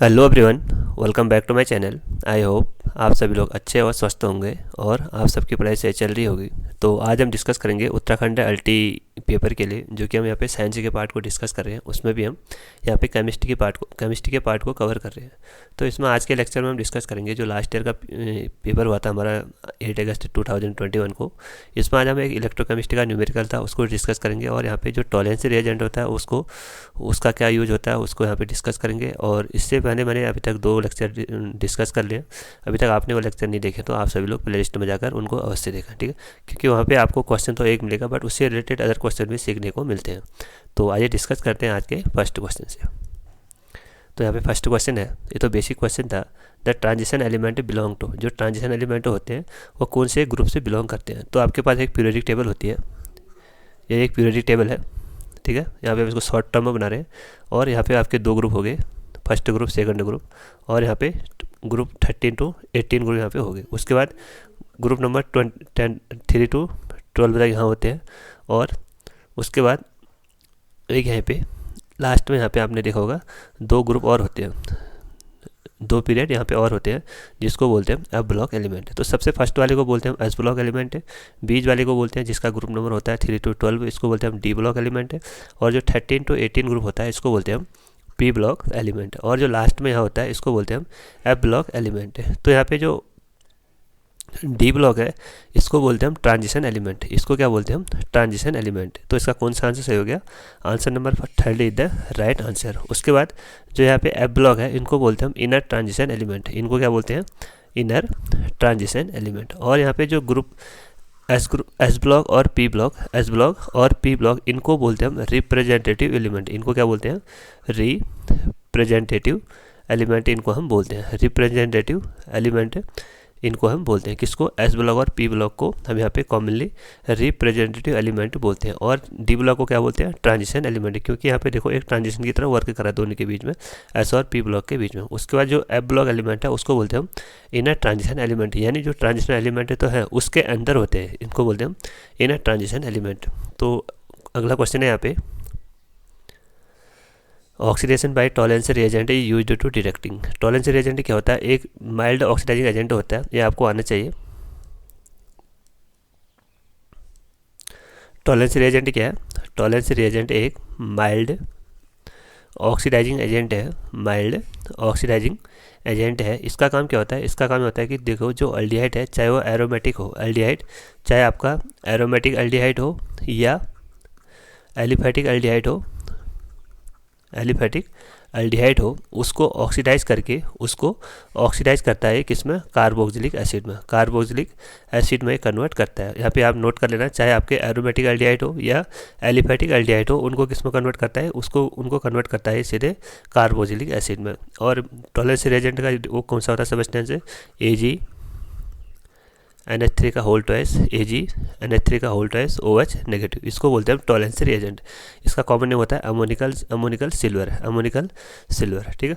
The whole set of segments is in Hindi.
Hello everyone, welcome back to my channel. I hope आप सभी लोग अच्छे और स्वस्थ होंगे और आप सबकी पढ़ाई सही चल रही होगी। तो आज हम डिस्कस करेंगे उत्तराखंड अल्टी पेपर के लिए, जो कि हम यहाँ पे साइंस के पार्ट को डिस्कस कर रहे हैं। उसमें भी हम यहाँ पे केमिस्ट्री के पार्ट को कवर कर रहे हैं। तो इसमें आज के लेक्चर में हम डिस्कस करेंगे जो लास्ट ईयर का पेपर हुआ था हमारा 8 अगस्त 2021 को। इसमें आज हम एक इलेक्ट्रोकेमिस्ट्री का न्यूमेरिकल था उसको डिस्कस करेंगे, और यहाँ पे जो टॉलेंसी रिएजेंट होता है उसका क्या यूज होता है उसको यहाँ पे डिस्कस करेंगे। और इससे पहले मैंने अभी तक 2 लेक्चर डिस्कस कर लिए। अभी तक आपने वो लेक्चर नहीं देखे तो आप सभी लोग प्ले लिस्ट में जाकर उनको अवश्य देखें, ठीक है, क्योंकि वहाँ पे आपको क्वेश्चन तो एक मिलेगा बट उससे रिलेटेड अदर क्वेश्चन भी सीखने को मिलते हैं। तो आइए डिस्कस करते हैं आज के फर्स्ट क्वेश्चन से। तो यहाँ पे फर्स्ट क्वेश्चन है, ये तो बेसिक क्वेश्चन था। The transition element belong to, जो ट्रांजिशन एलिमेंट होते हैं वो कौन से ग्रुप से बिलोंग करते हैं। तो आपके पास एक पीरियोडिक टेबल होती है, ये एक पीरियोडिक टेबल है, ठीक है। यहाँ पे हम इसको शॉर्ट टर्म में बना रहे हैं, और यहाँ पे आपके 2 ग्रुप हो गए, फर्स्ट ग्रुप सेकंड ग्रुप, और यहाँ पे ग्रुप 13 to 18 ग्रुप यहाँ पे हो गए। उसके बाद ग्रुप नंबर 3 to 12 तक यहाँ होते हैं, और उसके बाद एक यहाँ पे लास्ट में यहाँ पे आपने देखा होगा 2 ग्रुप और होते हैं, 2 पीरियड यहाँ पे और होते हैं, जिसको बोलते हैं एफ ब्लॉक एलिमेंट। तो सबसे फर्स्ट वाले को बोलते हैं एस ब्लॉक एलिमेंट है, बीच वाले को बोलते हैं जिसका ग्रुप नंबर होता है 3 to 12, इसको बोलते हैं हम डी ब्लॉक एलिमेंट है, और जो 13 to 18 ग्रुप होता है इसको बोलते हैं हम पी ब्लॉक एलिमेंट, और जो लास्ट में यहाँ होता है इसको बोलते हैं हम एफ ब्लॉक एलिमेंट है। तो यहाँ पे जो डी ब्लॉक है इसको बोलते हैं हम ट्रांजिशन एलिमेंट, इसको क्या बोलते हैं हम ट्रांजिशन एलिमेंट। तो इसका कौन सा आंसर सही हो गया, answer number 3 is the right answer. उसके बाद जो यहाँ पे एफ ब्लॉक है इनको बोलते हैं हम इनर ट्रांजिशन एलिमेंट, इनको क्या बोलते हैं इनर ट्रांजिशन एलिमेंट। और यहाँ पे जो ग्रुप एस ब्लॉक और पी ब्लॉक, एस ब्लॉक और पी ब्लॉक, इनको बोलते हैं हम रिप्रेजेंटेटिव एलिमेंट, इनको क्या बोलते हैं रिप्रेजेंटेटिव एलिमेंट, इनको हम बोलते हैं रिप्रेजेंटेटिव एलिमेंट, इनको हम बोलते हैं किसको, एस ब्लॉक और पी ब्लॉक को हम यहाँ पे कॉमनली रिप्रेजेंटेटिव एलिमेंट बोलते हैं। और डी ब्लॉक को क्या बोलते हैं ट्रांजिशन एलिमेंट, क्योंकि यहाँ पे देखो एक ट्रांजिशन की तरह वर्क करा दोनों के बीच में, एस और पी ब्लॉक के बीच में। उसके बाद जो एफ ब्लॉक एलिमेंट है उसको बोलते हैं हम इनर ट्रांजिशन एलिमेंट, यानी जो ट्रांजिशन एलिमेंट तो है उसके अंदर होते हैं, इनको बोलते हैं हम इनर ट्रांजिशन एलिमेंट। तो अगला क्वेश्चन है यहाँ पे, oxidation by Tollens reagent is used to detecting. Tollens reagent क्या होता है, एक माइल्ड ऑक्सीडाइजिंग एजेंट होता है, ये आपको आना चाहिए। टॉलेंस रिएजेंट क्या है, टॉलेंस रिएजेंट एक माइल्ड ऑक्सीडाइजिंग एजेंट है, माइल्ड ऑक्सीडाइजिंग एजेंट है। इसका काम क्या होता है, इसका काम होता है कि देखो जो एल्डिहाइड है चाहे वो एरोमेटिक हो, एल्डिहाइड चाहे आपका एरोमेटिक एल्डिहाइड हो या एलिफेटिक एल्डिहाइड हो, एलिफेटिक एल्डिहाइड हो, उसको ऑक्सीडाइज करके उसको ऑक्सीडाइज करता है किसमें, कार्बोक्सिलिक एसिड में, कार्बोक्सिलिक एसिड में कन्वर्ट करता है। यहाँ पे आप नोट कर लेना, चाहे आपके एरोमेटिक एल्डिहाइड हो या एलिफेटिक एल्डिहाइड हो, उनको किसमें कन्वर्ट करता है, उनको कन्वर्ट करता है सीधे कार्बोक्सिलिक एसिड में। और टॉलेंस रिएजेंट का वो कौन सा होता है सब्सटेंस है, AG NH3 का होल ट्वाइस, AG NH3 का होल ट्वाइस OH नेगेटिव, इसको बोलते हैं टॉलेंस रिएजेंट। इसका कॉमन नेम होता है अमोनिकल सिल्वर, ठीक है।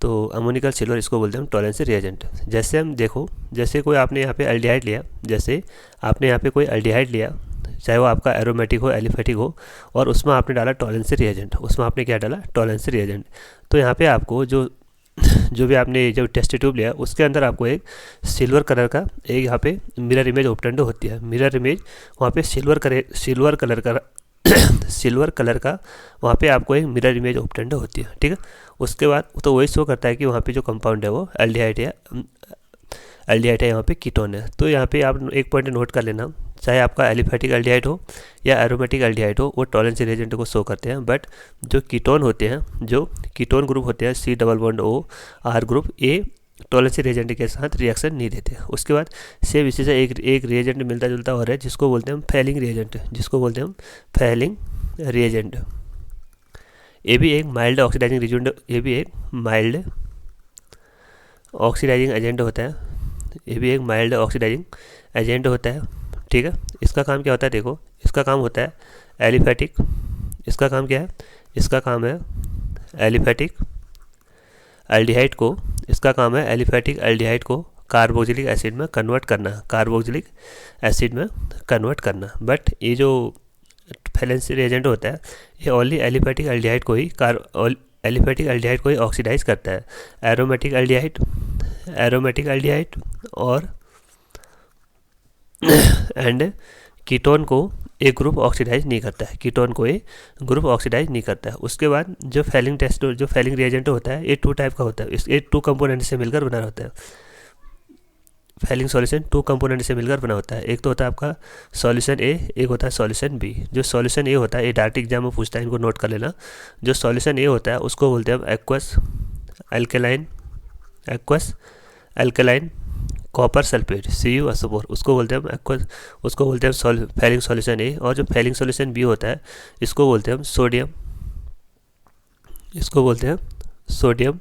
तो अमोनिकल सिल्वर इसको बोलते हैं टॉलेंस रिएजेंट। जैसे हम देखो, जैसे कोई आपने यहाँ पे एल्डिहाइड लिया, जैसे आपने यहाँ पे कोई एल्डिहाइड लिया, चाहे वो आपका एरोमेटिक हो एलिफेटिक हो, और उसमें आपने डाला टॉलेंस रिएजेंट, उसमें आपने क्या डाला टॉलेंस रिएजेंट। तो यहाँ पे आपको जो भी आपने जब टेस्ट ट्यूब लिया उसके अंदर आपको एक सिल्वर कलर का एक यहाँ पे मिरर इमेज ऑब्टेंड होती है, मिरर इमेज वहाँ पे सिल्वर कलर का वहाँ पे आपको एक मिरर इमेज ऑब्टेंड होती है, ठीक है। उसके बाद तो वही शो करता है कि वहाँ पे जो कंपाउंड है वो एल्डिहाइड है, यहाँ पे कीटोन है। तो यहाँ पे आप एक पॉइंट नोट कर लेना, चाहे आपका एलिफेटिक एल्डिहाइड हो या एरोमेटिक एल्डिहाइड हो, वो टॉलेंस रिएजेंट को शो करते हैं। बट जो कीटोन होते हैं, जो कीटोन ग्रुप होते हैं C++O(R) ग्रुप, ये टॉलेंस रिएजेंट के साथ रिएक्शन नहीं देते। उसके बाद सेम इसी से एक रिएजेंट मिलता जुलता और है जिसको बोलते हैं हम फेलिंग रिएजेंट, ये भी एक माइल्ड ऑक्सीडाइजिंग एजेंट होता है, ये भी एक माइल्ड ऑक्सीडाइजिंग एजेंट होता है, ठीक है। इसका काम क्या होता है, देखो इसका काम होता है एलिफेटिक, इसका काम क्या है, इसका काम है एलिफेटिक एल्डिहाइड को, इसका काम है एलिफेटिक एल्डिहाइड को कार्बोक्सिलिक एसिड में कन्वर्ट करना, बट ये जो वैलेंसी रिएजेंट होता है ये ओनली एलिफेटिक एल्डिहाइड को ही एलिफेटिक एल्डिहाइड को ही ऑक्सीडाइज करता है। एरोमेटिक एल्डिहाइड और एंड कीटोन को एक ग्रुप ऑक्सीडाइज नहीं करता है, कीटोन को एक ग्रुप ऑक्सीडाइज नहीं करता है। उसके बाद जो फैलिंग टेस्ट, जो फैलिंग रिएजेंट होता है, ये 2 टाइप का होता है। ये 2 कंपोनेंट से मिलकर बना होता है। फैलिंग सॉल्यूशन 2 कंपोनेंट से मिलकर बना होता है। एक तो होता है आपका सॉल्यूशन ए, एक होता है सॉल्यूशन बी। जो सॉल्यूशन ए होता है, ये डायरेक्ट एग्जाम में पूछता है, इनको नोट कर लेना। जो सॉल्यूशन ए होता है उसको बोलते हैं aqueous alkaline copper sulphate CuSO4, उसको बोलते हैं एक्वस, उसको बोलते हैं फैलिंग सॉल्यूशन ए। और जो फैलिंग सॉल्यूशन बी होता है, इसको बोलते हैं हम सोडियम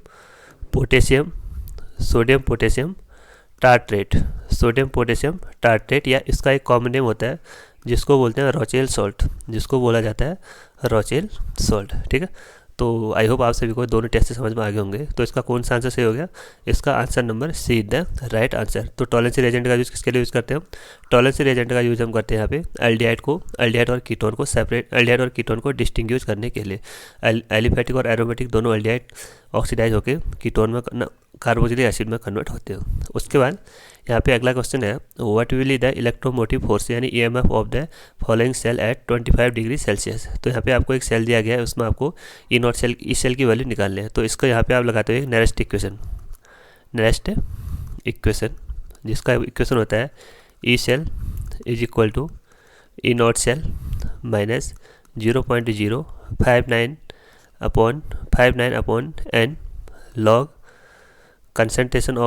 पोटेशियम टार्ट्रेट, या इसका एक कॉमन नेम होता है जिसको बोलते हैं रोचेल सॉल्ट, जिसको बोला जाता है रोचेल सॉल्ट। ठीक है, तो आई होप आप सभी को दोनों टेस्ट से समझ में आ गए होंगे। तो इसका कौन सा आंसर सही हो गया? इसका answer number C is the right answer. तो टॉलरेंसी रिएजेंट का यूज़ किसके लिए यूज़ करते हैं हम? टॉलरेंसी रिएजेंट का यूज़ हम करते हैं यहाँ पे एल्डिहाइड और कीटोन को सेपरेट, एल्डिहाइड और कीटोन को डिस्टिंग्विश करने के लिए। एलिफेटिक और एरोमेटिक दोनों एल्डिहाइड ऑक्सीडाइज होकर कीटोन में कार्बोक्सिलिक एसिड में कन्वर्ट होते हैं। उसके बाद यहाँ पे अगला क्वेश्चन है, what will be the electromotive force यानी EMF of the following cell at 25 degree Celsius. तो यहाँ पे आपको एक सेल दिया गया है, उसमें आपको E0 सेल, इस सेल की वैल्यू निकालनी है। तो इसको यहाँ पे आप लगाते हो एक नेरेस्ट इक्वेशन, जिसका इक्वेशन होता है E cell is equal to E0 cell minus 0.059 upon n log concentration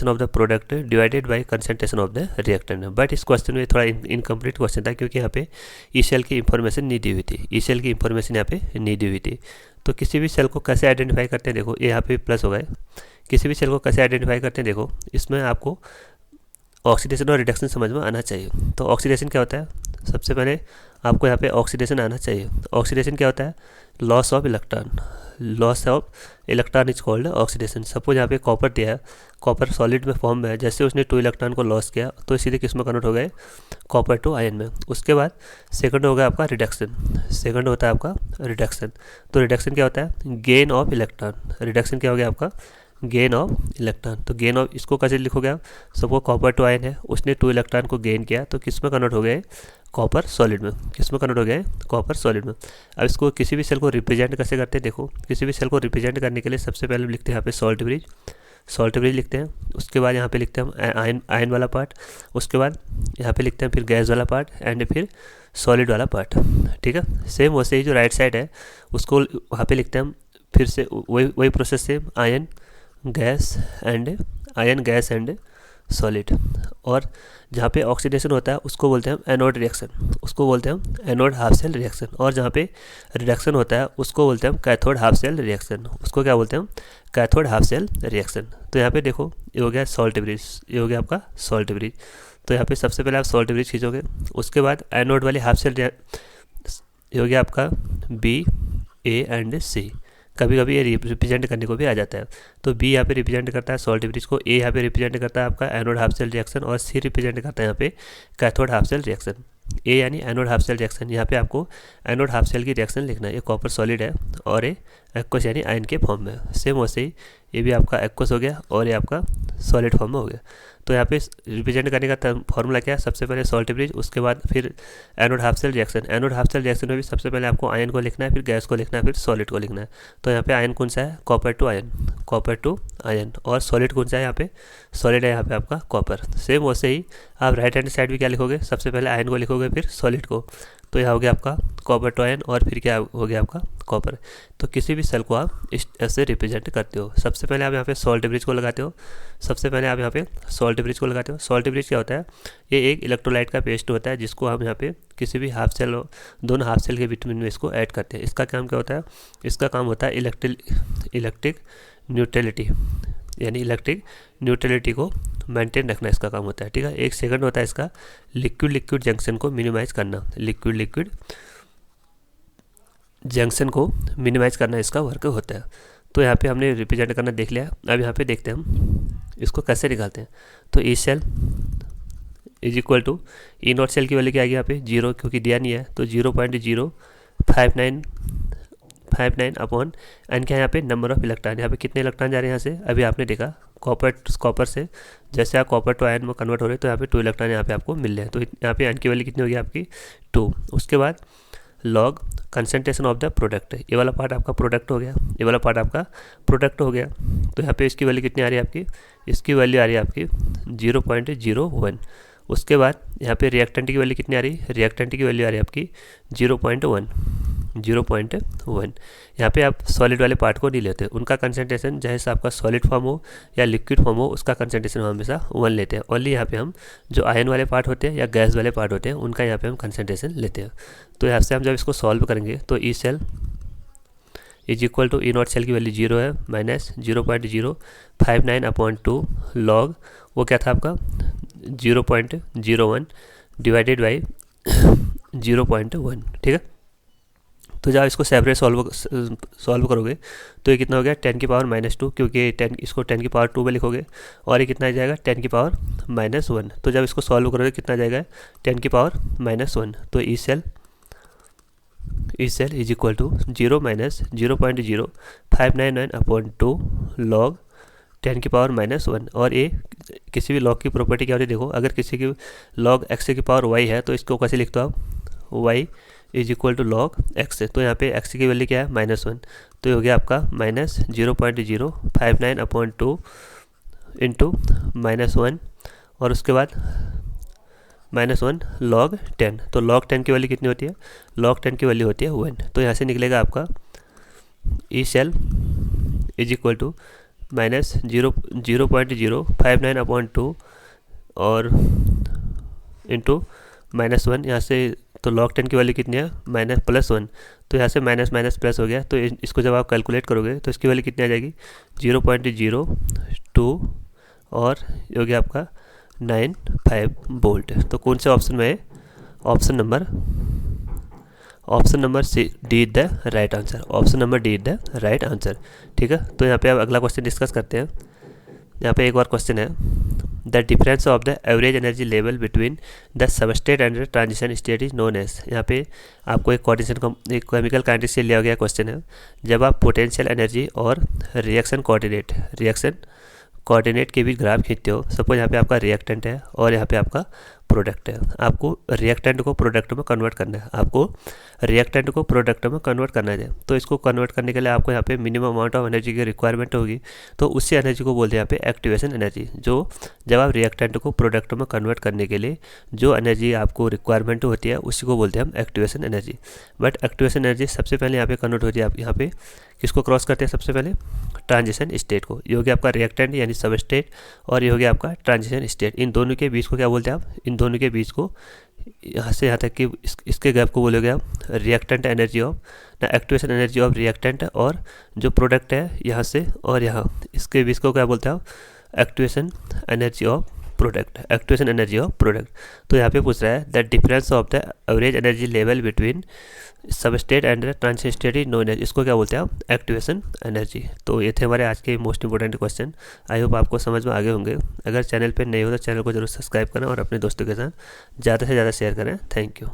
of the product divided by concentration of the reactant. But इस क्वेश्चन में थोड़ा इनकम्प्लीट क्वेश्चन था, क्योंकि यहाँ पे ई सेल की इंफॉर्मेशन नहीं दी हुई थी। तो किसी भी सेल को कैसे आइडेंटिफाई करते हैं, देखो ये यहाँ पे प्लस हो गए। किसी भी सेल को कैसे आइडेंटिफाई करते हैं, देखो इसमें आपको ऑक्सीडेशन और रिडक्शन समझ में आना चाहिए। तो ऑक्सीडेशन क्या होता है? सबसे पहले आपको यहाँ पे ऑक्सीडेशन आना चाहिए। ऑक्सीडेशन क्या होता है? Loss of electron is called oxidation. Suppose यहाँ पे कॉपर दिया है, कॉपर सॉलिड में फॉर्म में है, जैसे उसने 2 इलेक्ट्रॉन को लॉस किया तो सीधे किस में कन्वर्ट हो गए? कॉपर टू आयन में। उसके बाद सेकंड होगा आपका रिडक्शन, तो रिडक्शन क्या होता है? Gain of electron. रिडक्शन क्या हो गया आपका? Gain of electron. तो गेन ऑफ, इसको कैसे लिखोगे आप? सपोज कॉपर टू आयन है, उसने 2 इलेक्ट्रॉन को गेन किया तो किस में कन्वर्ट हो गए? कॉपर सॉलिड में। अब इसको किसी भी सेल को रिप्रेजेंट कैसे करते हैं, देखो किसी भी सेल को रिप्रेजेंट करने के लिए सबसे पहले लिखते हैं यहाँ पे सॉल्ट ब्रिज लिखते हैं। उसके बाद यहाँ पे लिखते हैं हम आयन वाला पार्ट। उसके बाद यहाँ पे लिखते हैं फिर गैस वाला पार्ट एंड फिर सॉलिड वाला पार्ट। ठीक है, सेम वैसे ही जो राइट साइड है उसको वहाँ पे लिखते हैं हम फिर से वही प्रोसेस से आयन गैस एंड सॉलिड। और जहाँ पे ऑक्सीडेशन होता है उसको बोलते हैं एनोड हाफ सेल रिएक्शन। और जहाँ पे रिडक्शन होता है उसको बोलते हैं कैथोड हाफ सेल रिएक्शन। उसको क्या बोलते हैं? Cathode half cell reaction. तो यहाँ पे देखो ये हो गया सॉल्ट ब्रिज, ये हो गया आपका सॉल्ट ब्रिज। तो यहाँ पे सबसे पहले आप सॉल्ट ब्रिज खींचोगे। उसके बाद एनोड वाली हाफ सेल, ये हो गया आपका B, A एंड C। कभी कभी ये रिप्रेजेंट करने को भी आ जाता है। तो B यहाँ पे रिप्रेजेंट करता है सॉल्ट ब्रिज को, A यहाँ पे रिप्रेजेंट करता है आपका एनोड हाफ सेल रिएक्शन, और C रिप्रेजेंट करता है यहाँ पे cathode half cell reaction. A यानी एनोड हाफ सेल रिएक्शन। यहाँ पे आपको एनोड हाफ सेल की रिएक्शन लिखना है। ये कॉपर सॉलिड है और ये एक्वस यानी आयन के फॉर्म में। सेम वैसे ही ये भी आपका एक्वस हो गया और ये आपका सॉलिड फॉर्म में हो गया। तो यहाँ पे रिप्रेजेंट करने का फॉर्मूला क्या है? सबसे पहले सॉल्ट ब्रिज, उसके बाद फिर anode half cell reaction. Anode half cell reaction में भी सबसे पहले आपको आयन को लिखना है, फिर गैस को लिखना है, फिर सॉलिड को लिखना है। तो यहाँ पे आयन कौन सा है? Copper two ion. और सॉलिड कौन सा है? यहाँ पे सॉलिड है, यहाँ पे आपका कॉपर। सेम वैसे ही आप राइट हैंड साइड भी क्या लिखोगे? सबसे पहले आयन को लिखोगे फिर सॉलिड को। तो यहाँ हो गया आपका कॉपर टू आयन और फिर क्या हो गया आपका कॉपर। तो किसी भी सेल को आप इस ऐसे रिप्रेजेंट करते हो। सबसे पहले आप यहाँ पे सॉल्ट ब्रिज को लगाते हो। सॉल्ट ब्रिज क्या होता है? ये एक इलेक्ट्रोलाइट का पेस्ट होता है जिसको हम यहाँ पे किसी भी दोनों हाफ सेल के बिटवीन में इसको ऐड करते हैं। इसका काम क्या होता है? इसका काम होता है इलेक्ट्रिक न्यूट्रलिटी, यानी इलेक्ट्रिक न्यूट्रलिटी को मेंटेन रखना इसका काम होता है। ठीक है, एक सेकंड होता है इसका लिक्विड जंक्शन को मिनिमाइज करना। लिक्विड जंक्शन को मिनिमाइज करना इसका वर्क होता है। तो यहाँ पे हमने रिप्रेजेंट करना देख लिया। अब यहाँ पे देखते हैं हम इसको कैसे निकालते हैं। तो E cell is equal to E0 cell की वैल्यू क्या आ गई यहाँ पे? 0, क्योंकि दिया नहीं है तो 0.05 59 अपॉन एन क्या है यहाँ पे नंबर ऑफ इलेक्ट्रॉन, यहाँ पे कितने इलेक्ट्रॉन जा रहे हैं यहाँ से, अभी आपने देखा कॉपर से जैसे आप कॉपर टू आयन में कन्वर्ट हो रहे हैं तो यहाँ पे 2 इलेक्ट्रॉन यहाँ पे आपको मिल रहे हैं, तो यहाँ पे एन की वैल्यू कितनी होगी आपकी 2। उसके बाद log concentration of the product, ये वाला पार्ट आपका प्रोडक्ट हो गया, ये वाला पार्ट आपका प्रोडक्ट हो गया, तो यहाँ पे इसकी वैल्यू कितनी आ रही है आपकी, इसकी वैल्यू आ रही है आपकी 0.01। उसके बाद यहाँ पे रिएक्टेंट की वैल्यू कितनी आ रही है, रिएक्टेंट की वैल्यू आ रही है आपकी 0.1। यहाँ पे आप सॉलिड वाले पार्ट को नहीं लेते, उनका कंसंट्रेशन जैसे आपका सॉलिड फॉर्म हो या लिक्विड फॉर्म हो उसका कंसंट्रेशन हम हमेशा 1 लेते हैं। ओनली यहाँ पे हम जो आयन वाले पार्ट होते हैं या गैस वाले पार्ट होते हैं उनका यहाँ पे हम कंसंट्रेशन लेते हैं। तो यहाँ से हम जब इसको सॉल्व करेंगे तो E cell is equal to E naught cell की वैल्यू 0 है माइनस 0.059 अपॉन 2 लॉग वो क्या था आपका 0.01 डिवाइडेड बाई 0.1, ठीक है। तो जब इसको सेपरेट सॉल्व करोगे तो ये कितना हो गया 10 की पावर -2, क्योंकि 10 इसको 10 की पावर 2 में लिखोगे और ये कितना आ जाएगा 10 की पावर -1। तो जब इसको सॉल्व करोगे कितना जाएगा 10 की पावर -1। तो E cell is equal to 0 minus 0.0599 upon 2 log 10 की पावर -1। और ये किसी भी लॉग की प्रॉपर्टी क्या होती है, देखो अगर किसी की लॉग x की पावर y है तो इसको कैसे लिखते हो आप, y is equal to log x। तो यहाँ पे x की वैल्यू क्या है -1, तो ये हो गया आपका -0.059 अपॉन 2 इंटू -1 और उसके बाद -1 log 10। तो log 10 की वैल्यू कितनी होती है, log 10 की वैल्यू होती है 1। तो यहाँ से निकलेगा आपका E cell is equal to -0.059 upon 2 और इंटू -1 यहाँ से, तो log 10 की वैल्यू कितनी है +1, तो यहाँ से माइनस माइनस प्लस हो गया। तो इसको जब आप कैलकुलेट करोगे तो इसकी वैल्यू कितनी आ जाएगी 0.02 और ये हो गया आपका 95 वोल्ट। तो कौन से ऑप्शन में है, option number D is the right answer, option number D is the right answer, ठीक है। तो यहाँ पे अब अगला क्वेश्चन डिस्कस करते हैं। यहाँ पे एक और क्वेश्चन है, the difference of the average energy level between the substrate and transition state is known as. यहाँ पे आपको एक केमिकल काइनेटिक्स से लिया गया क्वेश्चन है, जब आप पोटेंशियल एनर्जी और रिएक्शन कोऑर्डिनेट के बीच ग्राफ खींचते हो, सपोज यहाँ पे आपका रिएक्टेंट है और यहाँ पे आपका प्रोडक्ट है, आपको रिएक्टेंट को प्रोडक्ट में कन्वर्ट करना है, तो इसको कन्वर्ट करने के लिए आपको यहाँ पे मिनिमम अमाउंट ऑफ एनर्जी की रिक्वायरमेंट होगी, तो उसी एनर्जी को बोलते हैं यहाँ पे एक्टिवेशन एनर्जी। जो जब आप रिएक्टेंट को प्रोडक्ट में कन्वर्ट करने के लिए जो एनर्जी आपको रिक्वायरमेंट होती है उसी को बोलते हैं हम activation energy. But activation energy सबसे पहले यहाँ पे कन्वर्ट होती है, आप यहाँ पे किसको क्रॉस करते हैं, सबसे पहले ट्रांजिशन स्टेट को। ये हो गया आपका रिएक्टेंट यानी सबस्टेट और ये हो गया आपका ट्रांजिशन स्टेट। इन दोनों के बीच को क्या बोलते हैं आप, इन दोनों के बीच को यहाँ से यहाँ तक कि इसके गैप को बोलोगे आप रिएक्टेंट एनर्जी ऑफ ना एक्टिवेशन एनर्जी ऑफ रिएक्टेंट, और जो प्रोडक्ट है यहाँ से और यहाँ इसके बीच को क्या बोलते हैं आप एक्टिवेशन एनर्जी ऑफ प्रोडक्ट। तो यहाँ पे पूछ रहा है the difference of the average energy level between substrate and transition state is known as, इसको क्या बोलते हैं आप एक्टिवेशन एनर्जी। तो ये थे हमारे आज के most important question. I hope आपको समझ में आ गए होंगे। अगर चैनल पे नए हो तो चैनल को जरूर सब्सक्राइब करें और अपने दोस्तों के साथ ज़्यादा से ज़्यादा शेयर करें। Thank you.